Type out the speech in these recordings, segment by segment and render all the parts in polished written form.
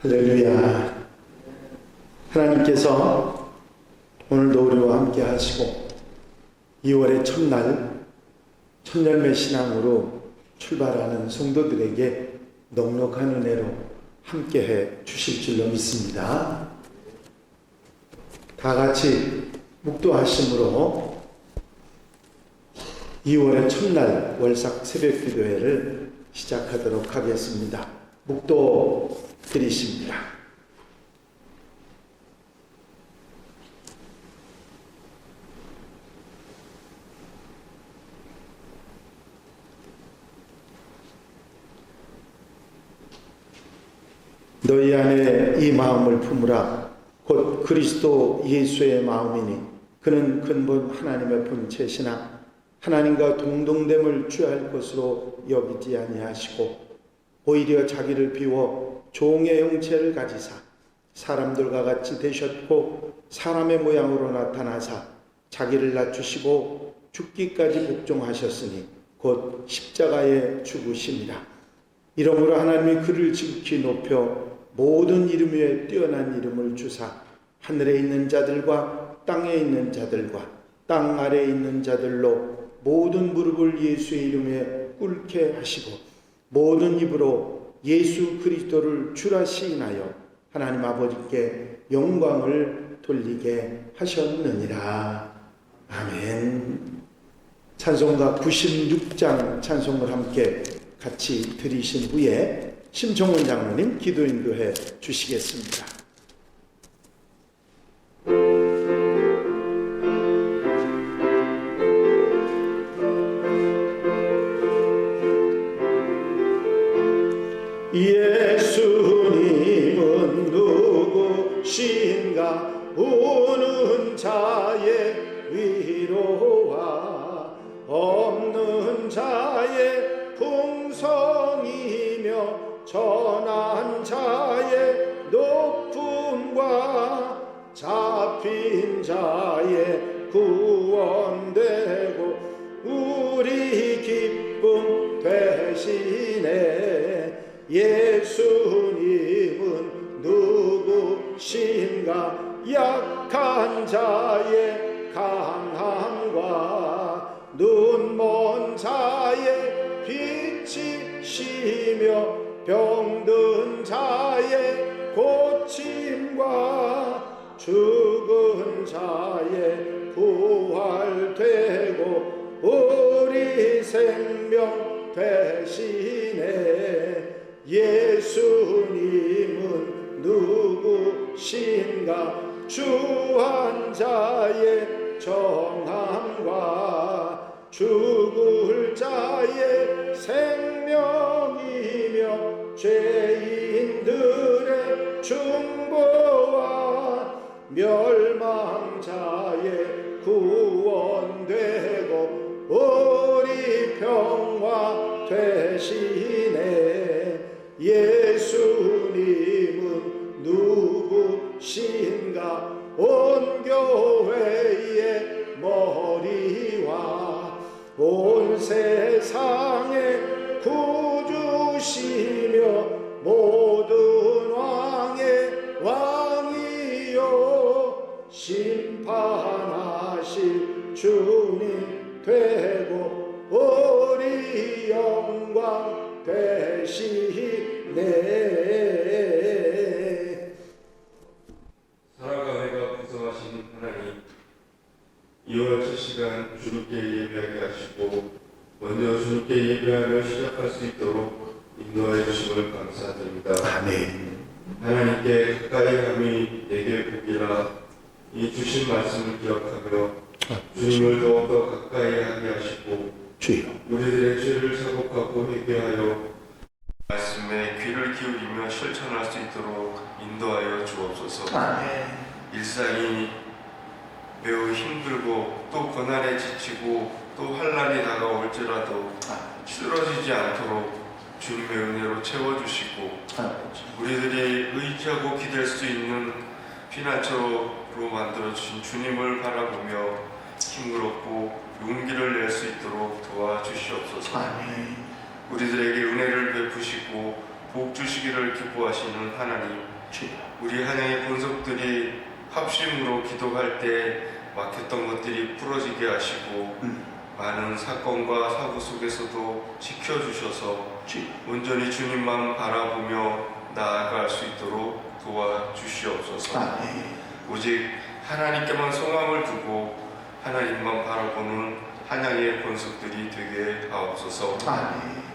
할렐루야. 하나님께서 오늘도 우리와 함께 하시고 2월의 첫날 첫열매 신앙으로 출발하는 성도들에게 넉넉한 은혜로 함께해 주실 줄로 믿습니다. 다 같이 묵도하심으로 2월의 첫날 월삭 새벽기도회를 시작하도록 하겠습니다. 묵도 드리십니다. 너희 안에 이 마음을 품으라. 곧 그리스도 예수의 마음이니 그는 근본 하나님의 본체시나 하나님과 동등됨을 취할 것으로 여기지 아니하시고 오히려 자기를 비워 종의 형체를 가지사 사람들과 같이 되셨고 사람의 모양으로 나타나사 자기를 낮추시고 죽기까지 복종하셨으니 곧 십자가에 죽으심이라. 이러므로 하나님이 그를 지극히 높여 모든 이름 위에 뛰어난 이름을 주사 하늘에 있는 자들과 땅에 있는 자들과 땅 아래에 있는 자들로 모든 무릎을 예수의 이름에 꿇게 하시고 모든 입으로 예수 그리스도를 주라 시인하여 하나님 아버지께 영광을 돌리게 하셨느니라. 아멘. 찬송가 96장 찬송을 함께 같이 드리신 후에 심청원 장로님 기도 인도해 주시겠습니다. 예수님은 누구신가? 우는 자의 위로와 없는 자의 풍성이며 전한 자의 높음과 잡힌 자의 구원되고 우리 기쁨 되시네. 예수님은 누구신가? 약한 자의 강함과 눈먼 자의 빛이시며 병든 자의 고침과 죽은 자의 부활되고 우리 생명 되시네. 예수님은 누구신가? 주한 자의 정함과 죽을 자의 생명이며 죄인들의 중보와 멸망자의 구원되고 우리 평화 되시네. 예수님은 누구신가? 온 교회의 머리와 온 세상의 구주시며 모든 왕의 왕이요 심판하실 주님 되고 우리 영광 되시네. 사랑과 은혜가 풍성하신 하나님, 2월 첫 시간 주님께 예배하게 하시고 먼저 주님께 예배하며 시작할 수 있도록 인도하여 주심을 감사드립니다. 아멘. 하나님께 가까이 함이 내게 복이라. 이 주신 말씀을 기억하며 주님을 더욱더 가까이 하게 하시고 주여 우리들의 죄를 사복하고 회개하여 말씀에 귀를 기울이며 실천할 수 있도록 인도하여 주옵소서. 아멘. 일상이 매우 힘들고 또 고난에 지치고 또 환난이 다가올지라도 쓰러지지 않도록 주님의 은혜로 채워주시고 우리들이 의지하고 기댈 수 있는 피난처로 만들어주신 주님을 바라보며 힘을 얻고 용기를 낼 수 있도록 도와주시옵소서. 아멘. 우리들에게 은혜를 베푸시고 복 주시기를 기뻐하시는 하나님, 우리 한양의 권속들이 합심으로 기도할 때 막혔던 것들이 풀어지게 하시고 많은 사건과 사고 속에서도 지켜주셔서 온전히 주님만 바라보며 나아갈 수 있도록 도와주시옵소서. 오직 하나님께만 소망을 두고 하나님만 바라보는 한양의 권속들이 되게 하옵소서.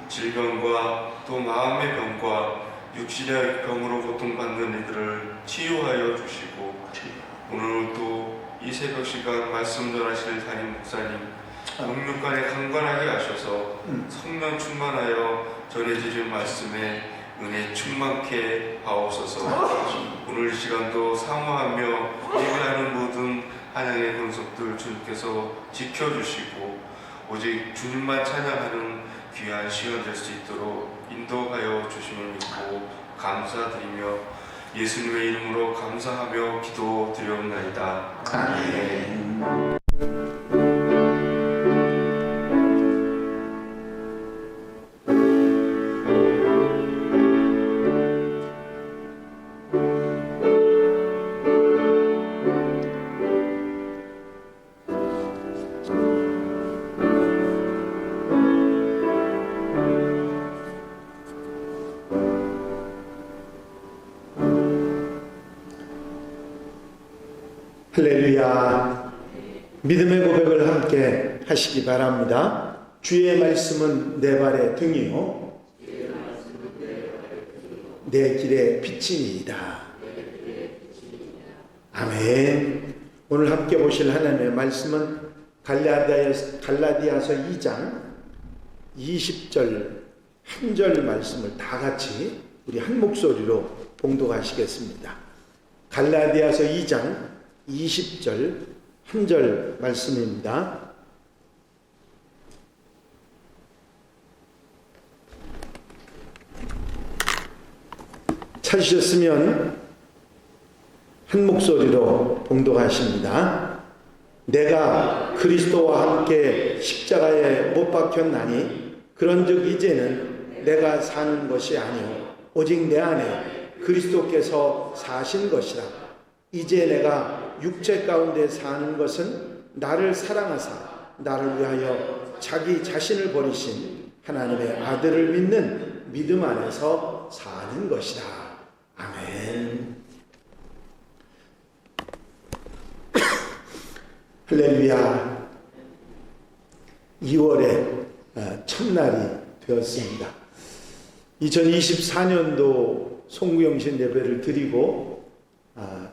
질병과 또 마음의 병과 육신의 병으로 고통받는 이들을 치유하여 주시고 오늘 또 이 새벽 시간 말씀 전하실 담임 목사님 목육간에 강건하게 하셔서 성령 충만하여 전해지는 말씀에 은혜 충만케 하옵소서. 오늘 시간도 사모하며 예배하는 모든 한양의 권속들 주님께서 지켜주시고 오직 주님만 찬양하는 귀한 시간 될 수 있도록 인도하여 주심을 믿고 감사드리며 예수님의 이름으로 감사하며 기도드리옵나이다. 아멘. 할렐루야. 믿음의 고백을 함께 하시기 바랍니다. 주의 말씀은 내 발의 등이요 내 길의 빛이니이다. 아멘. 오늘 함께 보실 하나님의 말씀은 갈라디아서 2장 20절 한 절 말씀을 다 같이 우리 한 목소리로 봉독하시겠습니다. 갈라디아서 2장 20절 한 절 말씀입니다. 찾으셨으면 한 목소리로 봉독하십니다. 내가 그리스도와 함께 십자가에 못 박혔나니 그런즉 이제는 내가 사는 것이 아니요 오직 내 안에 그리스도께서 사신 것이라. 이제 내가 육체 가운데 사는 것은 나를 사랑하사 나를 위하여 자기 자신을 버리신 하나님의 아들을 믿는 믿음 안에서 사는 것이라. 아멘. 할렐루야. 2월의 첫날이 되었습니다. 2024년도 송구영신 예배를 드리고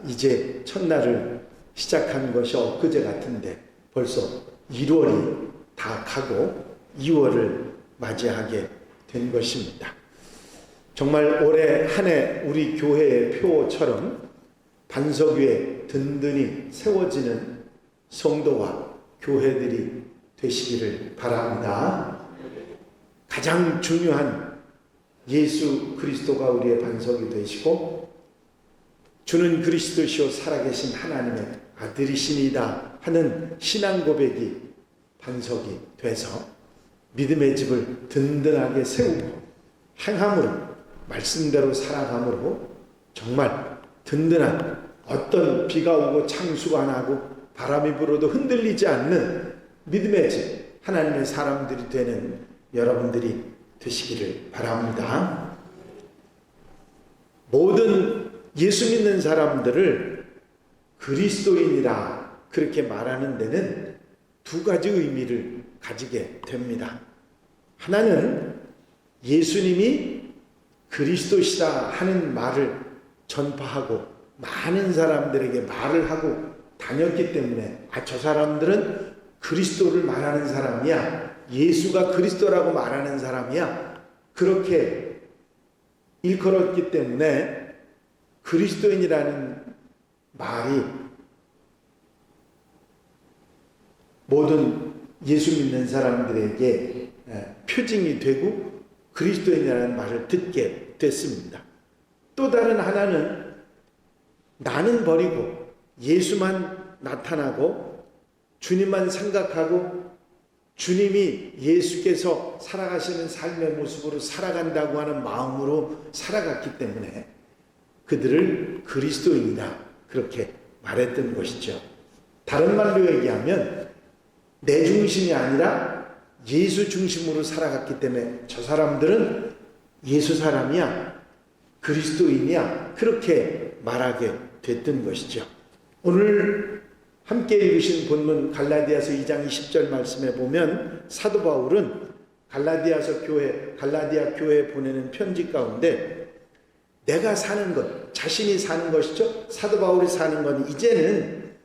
이제 첫날을 시작한 것이 엊그제 같은데 벌써 1월이 다 가고 2월을 맞이하게 된 것입니다. 정말 올해 한 해 우리 교회의 표처럼 반석 위에 든든히 세워지는 성도와 교회들이 되시기를 바랍니다. 가장 중요한 예수 그리스도가 우리의 반석이 되시고 주는 그리스도시요 살아계신 하나님의 아들이시니다 하는 신앙 고백이 반석이 돼서 믿음의 집을 든든하게 세우고 행함으로 말씀대로 살아감으로 정말 든든한 어떤 비가 오고 창수가 안 하고 바람이 불어도 흔들리지 않는 믿음의 집 하나님의 사람들이 되는 여러분들이 되시기를 바랍니다. 모든 예수 믿는 사람들을 그리스도인이라 그렇게 말하는 데는 두 가지 의미를 가지게 됩니다. 하나는 예수님이 그리스도시다 하는 말을 전파하고 많은 사람들에게 말을 하고 다녔기 때문에 저 사람들은 그리스도를 말하는 사람이야, 예수가 그리스도라고 말하는 사람이야, 그렇게 일컬었기 때문에 그리스도인이라는 말이 모든 예수 믿는 사람들에게 표징이 되고 그리스도인이라는 말을 듣게 됐습니다. 또 다른 하나는 나는 버리고 예수만 나타나고 주님만 생각하고 주님이 예수께서 살아가시는 삶의 모습으로 살아간다고 하는 마음으로 살아갔기 때문에 그들을 그리스도인이다 그렇게 말했던 것이죠. 다른 말로 얘기하면 내 중심이 아니라 예수 중심으로 살아갔기 때문에 저 사람들은 예수 사람이야, 그리스도인이야 그렇게 말하게 됐던 것이죠. 오늘 함께 읽으신 본문 갈라디아서 2장 20절 말씀에 보면 사도 바울은 갈라디아 교회에 보내는 편지 가운데 내가 사는 것, 자신이 사는 것이죠. 사도 바울이 사는 건 이제는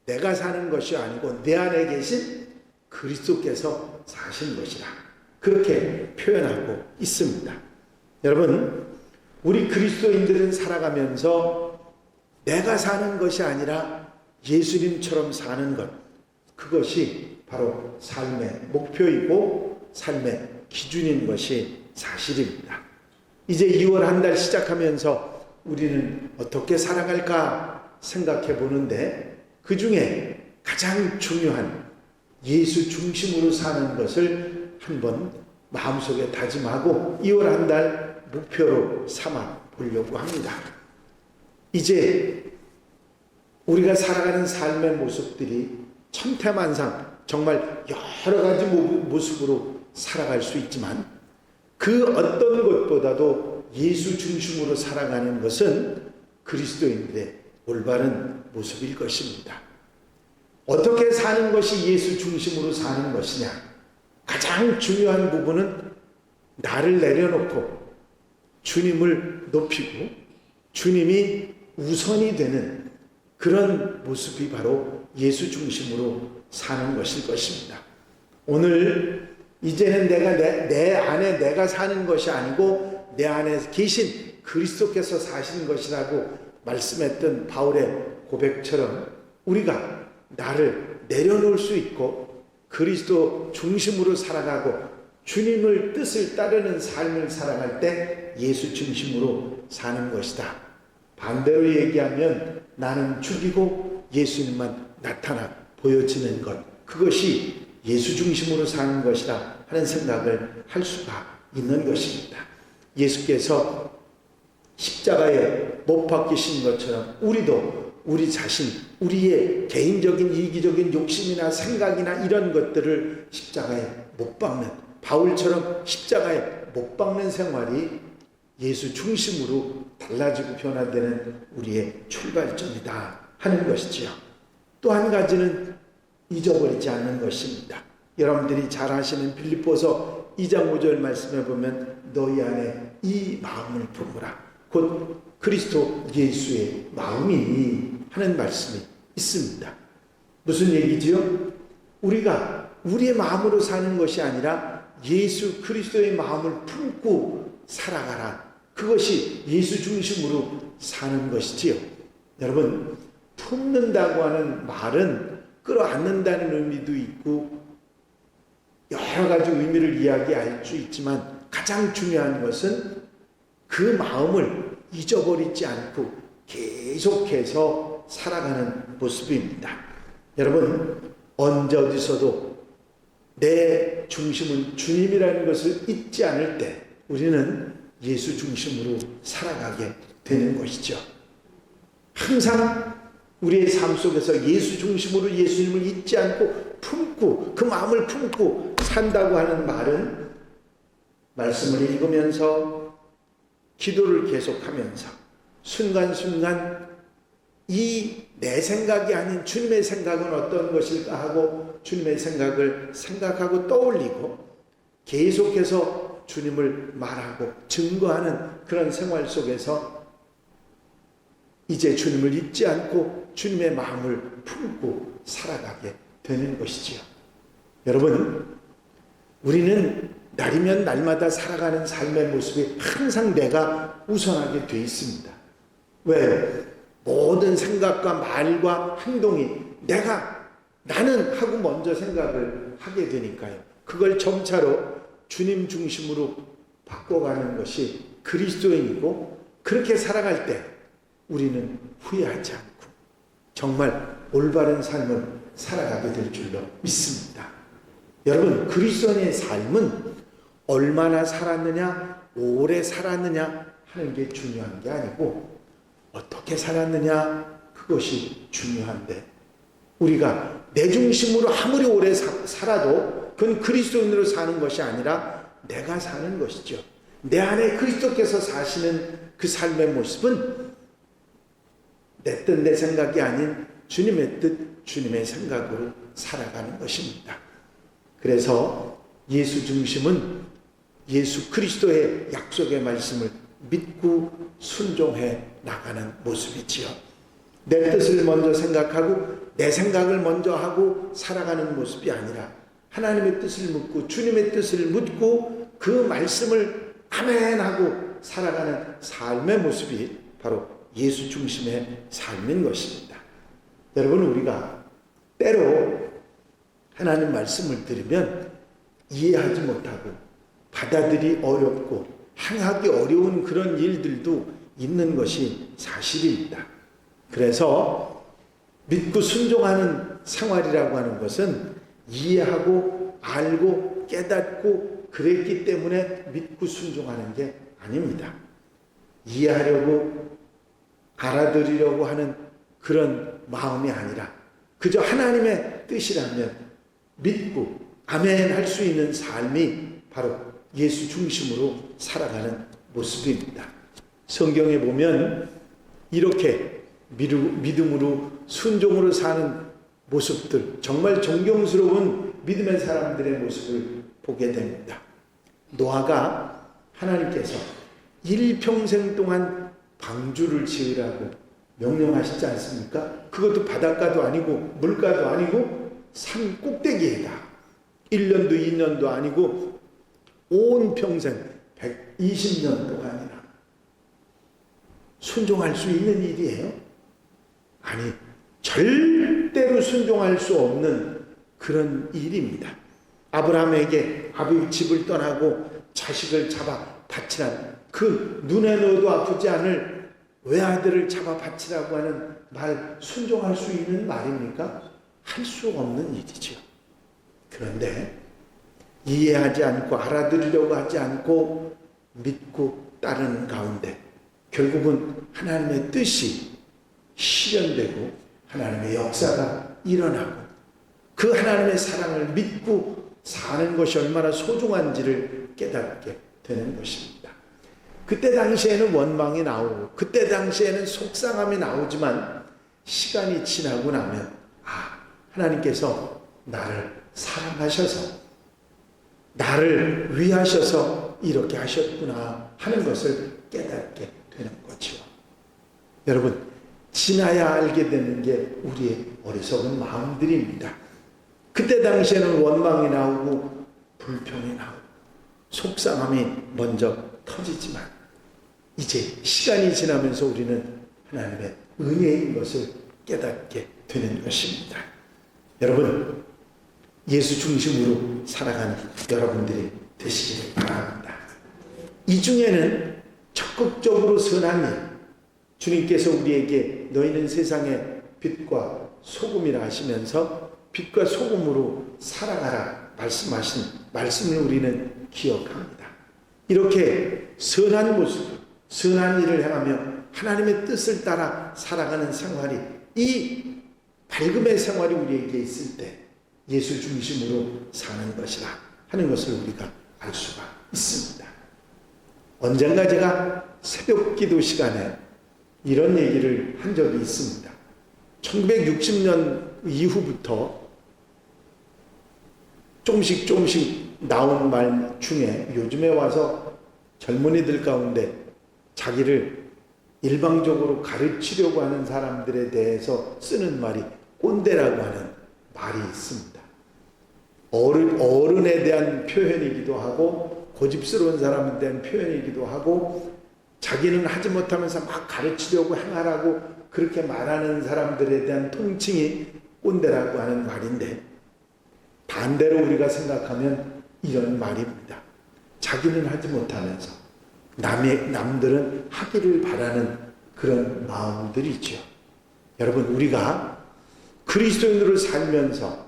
내가 사는 것이 아니고 내 안에 계신 그리스도께서 사신 것이라 그렇게 표현하고 있습니다. 여러분, 우리 그리스도인들은 살아가면서 내가 사는 것이 아니라 예수님처럼 사는 것, 그것이 바로 삶의 목표이고 삶의 기준인 것이 사실입니다. 이제 2월 한 달 시작하면서 우리는 어떻게 살아갈까 생각해 보는데 그 중에 가장 중요한 예수 중심으로 사는 것을 한번 마음속에 다짐하고 2월 한 달 목표로 삼아 보려고 합니다. 이제 우리가 살아가는 삶의 모습들이 천태만상 정말 여러 가지 모습으로 살아갈 수 있지만 그 어떤 것보다도 예수 중심으로 살아가는 것은 그리스도인들의 올바른 모습일 것입니다. 어떻게 사는 것이 예수 중심으로 사는 것이냐? 가장 중요한 부분은 나를 내려놓고 주님을 높이고 주님이 우선이 되는 그런 모습이 바로 예수 중심으로 사는 것일 것입니다. 오늘 이제는 내가 내 안에 내가 사는 것이 아니고 내 안에 계신 그리스도께서 사신 것이라고 말씀했던 바울의 고백처럼 우리가 나를 내려놓을 수 있고 그리스도 중심으로 살아가고 주님을 뜻을 따르는 삶을 살아갈 때 예수 중심으로 사는 것이다. 반대로 얘기하면 나는 죽이고 예수님만 나타나 보여지는 것, 그것이 예수 중심으로 사는 것이라 하는 생각을 할 수가 있는 것입니다. 예수께서 십자가에 못 박히신 것처럼 우리도 우리 자신, 우리의 개인적인 이기적인 욕심이나 생각이나 이런 것들을 십자가에 못 박는, 바울처럼 십자가에 못 박는 생활이 예수 중심으로 달라지고 변화되는 우리의 출발점이다 하는 것이지요. 또 한 가지는 잊어버리지 않는 것입니다. 여러분들이 잘 아시는 빌립보서 2장 5절 말씀에 보면 너희 안에 이 마음을 품으라. 곧 그리스도 예수의 마음이 하는 말씀이 있습니다. 무슨 얘기지요? 우리가 우리의 마음으로 사는 것이 아니라 예수 그리스도의 마음을 품고 살아가라. 그것이 예수 중심으로 사는 것이지요. 여러분, 품는다고 하는 말은 끌어안는다는 의미도 있고 여러 가지 의미를 이야기할 수 있지만 가장 중요한 것은 그 마음을 잊어버리지 않고 계속해서 살아가는 모습입니다. 여러분, 언제 어디서도 내 중심은 주님이라는 것을 잊지 않을 때 우리는 예수 중심으로 살아가게 되는 것이죠. 항상 우리의 삶 속에서 예수 중심으로 예수님을 잊지 않고 품고 그 마음을 품고 산다고 하는 말은 말씀을 읽으면서 기도를 계속하면서 순간순간 이 내 생각이 아닌 주님의 생각은 어떤 것일까 하고 주님의 생각을 생각하고 떠올리고 계속해서 주님을 말하고 증거하는 그런 생활 속에서 이제 주님을 잊지 않고 주님의 마음을 품고 살아가게 되는 것이지요. 여러분, 우리는 날이면 날마다 살아가는 삶의 모습이 항상 내가 우선하게 돼 있습니다. 왜? 모든 생각과 말과 행동이 나는 하고 먼저 생각을 하게 되니까요. 그걸 점차로 주님 중심으로 바꿔가는 것이 그리스도인이고 그렇게 살아갈 때 우리는 후회하지 않고 정말 올바른 삶을 살아가게 될 줄로 믿습니다. 여러분, 그리스도인의 삶은 얼마나 살았느냐, 오래 살았느냐 하는 게 중요한 게 아니고 어떻게 살았느냐, 그것이 중요한데, 우리가 내 중심으로 아무리 오래 살아도 그건 그리스도인으로 사는 것이 아니라 내가 사는 것이죠. 내 안에 그리스도께서 사시는 그 삶의 모습은 내 뜻, 내 생각이 아닌 주님의 뜻, 주님의 생각으로 살아가는 것입니다. 그래서 예수 중심은 예수 그리스도의 약속의 말씀을 믿고 순종해 나가는 모습이지요. 내 뜻을 먼저 생각하고 내 생각을 먼저 하고 살아가는 모습이 아니라 하나님의 뜻을 묻고 주님의 뜻을 묻고 그 말씀을 아멘하고 살아가는 삶의 모습이 바로 예수 중심의 삶인 것입니다. 여러분, 우리가 때로 하나님 말씀을 들으면 이해하지 못하고 받아들이 어렵고 행하기 어려운 그런 일들도 있는 것이 사실입니다. 그래서 믿고 순종하는 생활이라고 하는 것은 이해하고 알고 깨닫고 그랬기 때문에 믿고 순종하는 게 아닙니다. 이해하려고 알아들으려고 하는 그런 마음이 아니라 그저 하나님의 뜻이라면 믿고 아멘 할 수 있는 삶이 바로 예수 중심으로 살아가는 모습입니다. 성경에 보면 이렇게 믿음으로 순종으로 사는 모습들, 정말 존경스러운 믿음의 사람들의 모습을 보게 됩니다. 노아가 하나님께서 일평생 동안 방주를 지으라고 명령하시지 않습니까? 그것도 바닷가도 아니고 물가도 아니고 산 꼭대기에다 1년도 2년도 아니고 온 평생 120년 동안이나 순종할 수 있는 일이에요? 아니, 절대로 순종할 수 없는 그런 일입니다. 아브라함에게 아비 집을 떠나고 자식을 잡아 바치라는 그 눈에 넣어도 아프지 않을 외아들을 잡아 바치라고 하는 말, 순종할 수 있는 말입니까? 할 수 없는 일이죠. 그런데 이해하지 않고 알아들으려고 하지 않고 믿고 따르는 가운데 결국은 하나님의 뜻이 실현되고 하나님의 역사가 일어나고 그 하나님의 사랑을 믿고 사는 것이 얼마나 소중한지를 깨닫게 되는 것입니다. 그때 당시에는 원망이 나오고 그때 당시에는 속상함이 나오지만 시간이 지나고 나면 하나님께서 나를 사랑하셔서 나를 위하셔서 이렇게 하셨구나 하는 것을 깨닫게 되는 거죠. 여러분, 지나야 알게 되는 게 우리의 어리석은 마음들입니다. 그때 당시에는 원망이 나오고 불평이 나오고 속상함이 먼저 터지지만 이제 시간이 지나면서 우리는 하나님의 은혜인 것을 깨닫게 되는 것입니다. 여러분, 예수 중심으로 살아가는 여러분들이 되시기를 바랍니다. 이 중에는 적극적으로 선한 일, 주님께서 우리에게 너희는 세상의 빛과 소금이라 하시면서 빛과 소금으로 살아가라 말씀하신 말씀을 우리는 기억합니다. 이렇게 선한 모습, 선한 일을 행하며 하나님의 뜻을 따라 살아가는 생활이, 이 밝음의 생활이 우리에게 있을 때 예수 중심으로 사는 것이라 하는 것을 우리가 알 수가 있습니다. 언젠가 제가 새벽 기도 시간에 이런 얘기를 한 적이 있습니다. 1960년 이후부터 조금씩 나온 말 중에 요즘에 와서 젊은이들 가운데 자기를 일방적으로 가르치려고 하는 사람들에 대해서 쓰는 말이 꼰대라고 하는 말이 있습니다. 어른에 대한 표현이기도 하고 고집스러운 사람에 대한 표현이기도 하고 자기는 하지 못하면서 막 가르치려고 행하라고 그렇게 말하는 사람들에 대한 통칭이 꼰대라고 하는 말인데, 반대로 우리가 생각하면 이런 말입니다. 자기는 하지 못하면서 남들은 하기를 바라는 그런 마음들이죠. 여러분, 우리가 그리스도인으로 살면서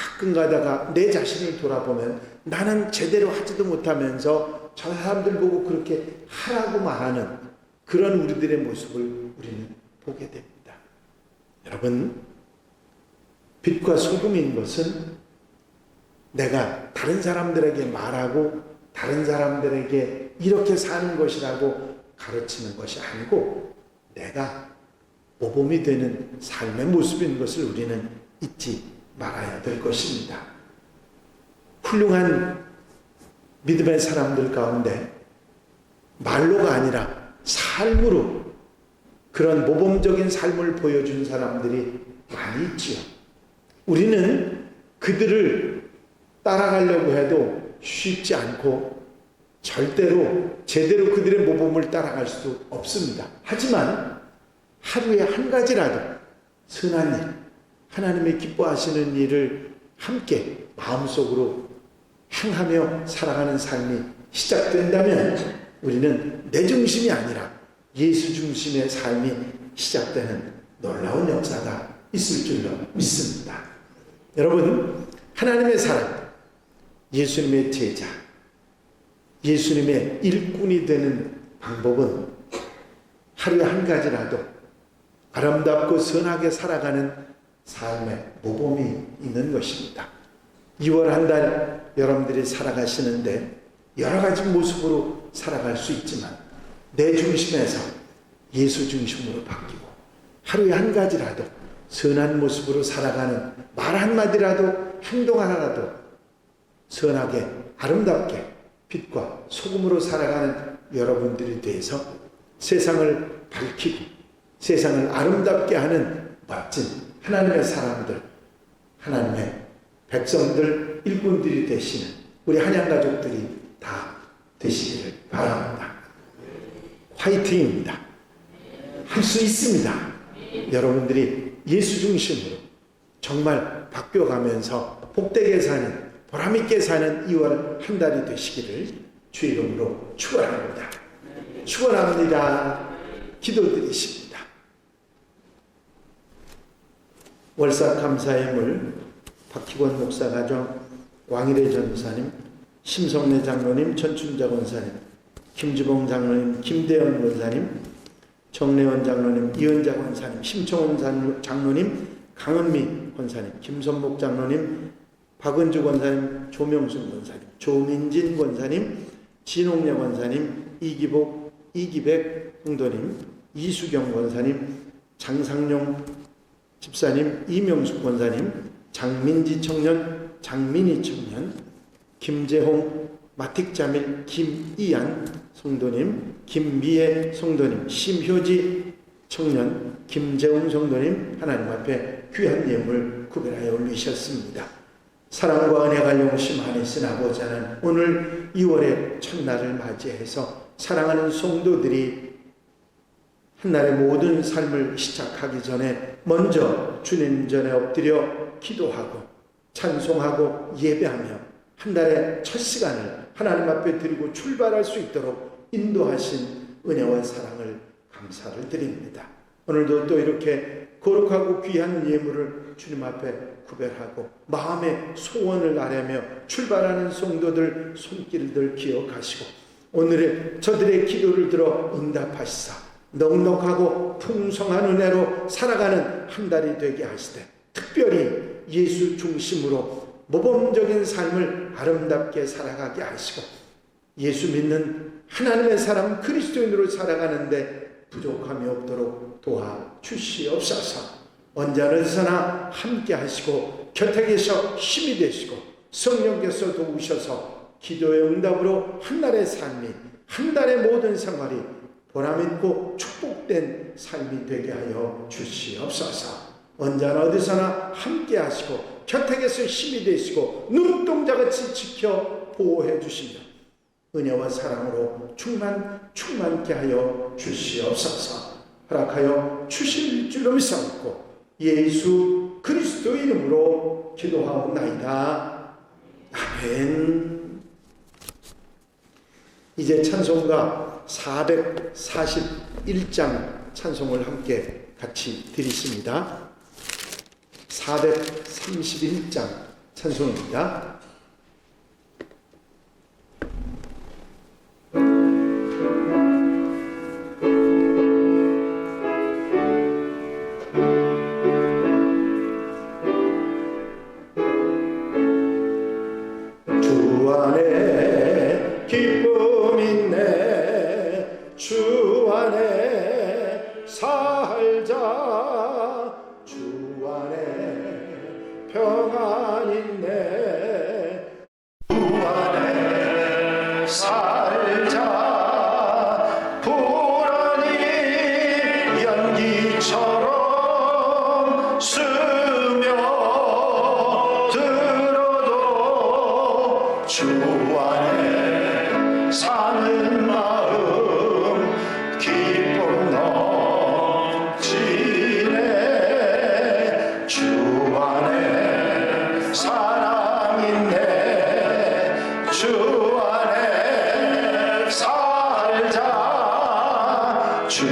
가끔 가다가 내 자신을 돌아보면 나는 제대로 하지도 못하면서 저 사람들 보고 그렇게 하라고 말하는 그런 우리들의 모습을 우리는 보게 됩니다. 여러분, 빛과 소금인 것은 내가 다른 사람들에게 말하고 다른 사람들에게 이렇게 사는 것이라고 가르치는 것이 아니고 내가 모범이 되는 삶의 모습인 것을 우리는 잊지 말아야 될 것입니다. 훌륭한 믿음의 사람들 가운데 말로가 아니라 삶으로 그런 모범적인 삶을 보여준 사람들이 많이 있지요. 우리는 그들을 따라가려고 해도 쉽지 않고 절대로 제대로 그들의 모범을 따라갈 수 없습니다. 하지만 하루에 한 가지라도 선한 일, 하나님의 기뻐하시는 일을 함께 마음속으로 향하며 살아가는 삶이 시작된다면 우리는 내 중심이 아니라 예수 중심의 삶이 시작되는 놀라운 역사가 있을 줄로 믿습니다. 여러분, 하나님의 사람, 예수님의 제자, 예수님의 일꾼이 되는 방법은 하루에 한 가지라도 아름답고 선하게 살아가는 삶의 모범이 있는 것입니다. 2월 한 달 여러분들이 살아가시는데 여러 가지 모습으로 살아갈 수 있지만 내 중심에서 예수 중심으로 바뀌고 하루에 한 가지라도 선한 모습으로 살아가는 말 한마디라도 행동 하나라도 선하게 아름답게 빛과 소금으로 살아가는 여러분들이 돼서 세상을 밝히고 세상을 아름답게 하는 멋진 하나님의 사람들, 하나님의 백성들, 일꾼들이 되시는 우리 한양가족들이 다 되시기를 바랍니다. 화이팅입니다. 할 수 있습니다. 여러분들이 예수 중심으로 정말 바뀌어가면서 복되게 사는, 보람있게 사는 2월 한 달이 되시기를 주 이름으로 축원합니다. 축원합니다. 기도드리십니다. 월삭 감사의 물 박희권 목사 가정, 왕일의 전사님, 심성래 장로님, 전춘자 권사님, 김주봉 장로님, 김대현 권사님, 정래원 장로님, 이은자 권사님, 심청원 장로님, 강은미 권사님, 김선목 장로님, 박은주 권사님, 조명순 권사님, 조민진 권사님, 진홍래 권사님, 이기백 홍도님, 이수경 권사님, 장상용 집사님, 이명숙 권사님, 장민지 청년, 장민희 청년, 김재홍, 마틱자밀, 김이안 성도님, 김미애 성도님, 심효지 청년, 김재웅 성도님 하나님 앞에 귀한 예물 구별하여 올리셨습니다. 사랑과 은혜가 용심하신 아버지 하나님, 오늘 2월의 첫날을 맞이해서 사랑하는 성도들이 한날의 모든 삶을 시작하기 전에 먼저 주님 전에 엎드려 기도하고 찬송하고 예배하며 한 달의 첫 시간을 하나님 앞에 드리고 출발할 수 있도록 인도하신 은혜와 사랑을 감사를 드립니다. 오늘도 또 이렇게 거룩하고 귀한 예물을 주님 앞에 구별하고 마음의 소원을 아뢰며 출발하는 성도들 손길들 기억하시고 오늘의 저들의 기도를 들어 응답하시사 넉넉하고 풍성한 은혜로 살아가는 한 달이 되게 하시되 특별히 예수 중심으로 모범적인 삶을 아름답게 살아가게 하시고 예수 믿는 하나님의 사람 그리스도인으로 살아가는데 부족함이 없도록 도와주시옵소서. 언제나 함께 하시고 곁에 계셔 힘이 되시고 성령께서 도우셔서 기도의 응답으로 한날의 삶이 한달의 모든 생활이 보람있고 축복된 삶이 되게 하여 주시옵소서. 언제나 어디서나 함께 하시고 곁에 계셔 힘이 되시고 눈동자같이 지켜 보호해 주시며 은혜와 사랑으로 충만케 하여 주시옵소서. 허락하여 주실 줄로 믿사옵고 예수 그리스도 이름으로 기도하옵나이다. 아멘. 이제 찬송가 441장 찬송을 함께 같이 드리십니다. 431장 찬송입니다. 주 안에 기쁨 있네 주 안에 살자 주 안에 평안 있네 주 안에 살자 불안이 연기처럼 스며들어도 주 안에 사는 마음 기쁨 넘치네 주 안에 사랑 있네 주 안에 살자 주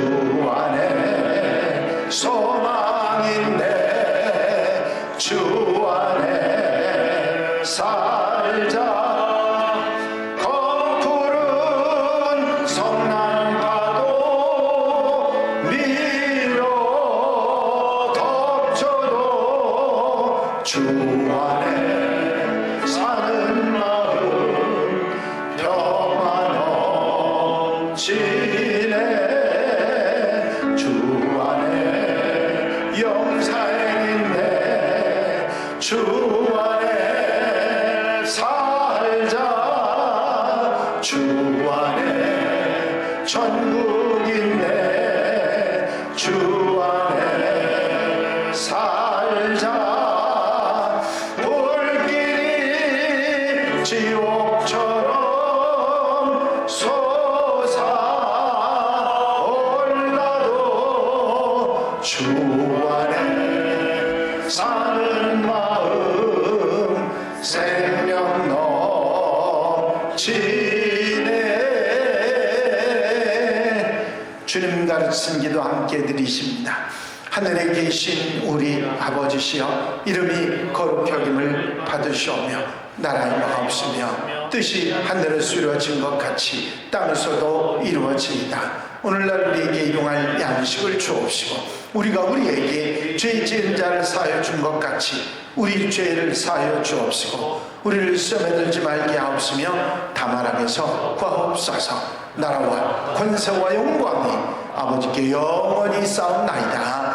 안에 소망 있네 주 안에 살자 검푸른 성난파도 밀어 덮쳐도 주 안에 사는 마음 평안 넘치네 주 안에 영생 있네 주 안에 살자 주 안에 천국 있네 주 안에 살자 불길이 지옥처럼 솟아올라도 주 안에 사는 마음 생명 넘치네 주님 가르친 기도 함께 드리십니다. 하늘에 계신 우리 아버지시여 이름이 거룩하김을 받으시오며 나라의 마옵시며 뜻이 하늘에서 이루어진 것 같이 땅에서도 이루어지이다. 오늘날 우리에게 일용할 양식을 주옵시고 우리가 우리에게 죄 지은 자를 사하여 준 것 같이 우리 죄를 사하여 주옵시고 우리를 시험에 들지 말게 하옵시며 다만 악에서 구하옵소서. 나라와 권세와 영광이 아버지께 영원히 쌓옵나이다.